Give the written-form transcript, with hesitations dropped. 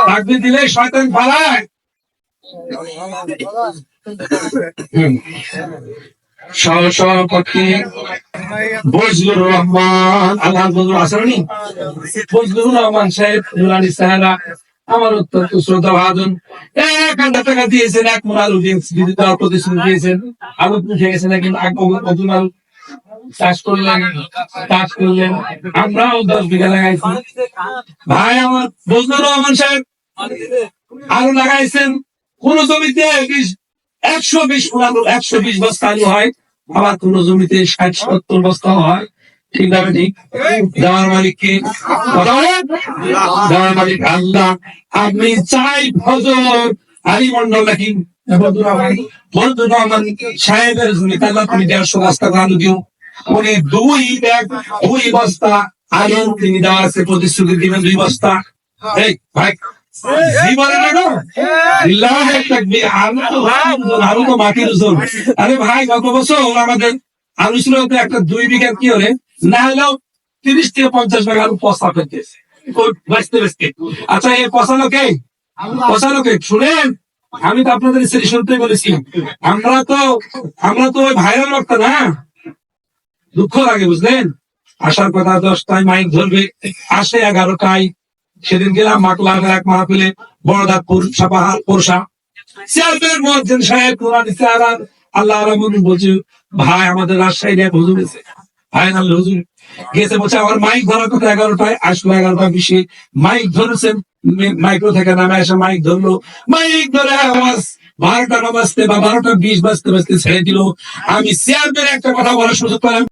তাকবীর দিলে শয়তান পালায়। সহসভাপতি বজলুর রহমান আল্লাহ আসনি বজলুর রহমান সাহেব নুরানি সাহেরা আমার অত্যন্ত শ্রদ্ধা ভাজন 1,000 টাকা দিয়েছেন, এক মন আলু দেওয়ার প্রতিশ্রুতি দিয়েছেন। আলু উঠে গেছে নাকি নতুন আলু চাষ করলেন, আমরাও 10 বিঘা লাগাইছি। ভাই আমার বজলুর রহমান সাহেব আলু লাগাইছেন, কোন জমিতে 120 বস্তা আলু হয়, আবার কোন জমিতে 60-70 বস্তা হয়। ঠিক না? ঠিক। দেওয়ার মালিককে দেওয়ার মালিক আল্লাহ। আপনি চাই ফজর আলী মন্ডল নাকি বন্ধুর রহমান সাহেবের জমিতে আল্লাহ তুমি 150 বস্তা আলু দিও, উনি 2 বস্তা আলু তিনি দেওয়া আছে, প্রতিশ্রুতি দিবেন 2 বস্তা। এই ভাই আরো তো মাটির ওজন। আরে ভাই গত বছর আমাদের আলু ছিল একটা 2 বিঘা কি হলে না হলেও 30 থেকে 50 টাকা আলু পচা ফেলতেছে বেচতে। আচ্ছা এই পচালোকে শুনেন, আমি তো আপনাদের শুনতে বলেছি, আমরা তো ওই ভাইরাল লোকটা না, দুঃখ লাগে বুঝলেন। আসার কথা 10টায় মাইক ধরবে, আসে 11টায়। সেদিন গেলাম মাকলার এক মাহফিলে, বড়দাতপুর সাপাহার পোরশা চেয়ারম্যান মুয়াজ্জিন সাহেব নুরানি চেহারা আল্লাহ রামুন বলছে, ভাই আমাদের রাজশাহী এক হুজুর গেছে, ভাই নাম হুজুর গেছে, বলছে আমার মাইক ধরার কথা 11টায়, আসলো 11টা20 মাইক ধরেছেন, মাইক্রো থেকে নামে এসে মাইক ধরলো, মাইক ধরে আওয়াজ 12টা না বাজতে বা 12টা20 বাজতে ছেড়ে দিল। আমি চেয়ারম্যান একটা কথা বলার সুযোগ পেলাম।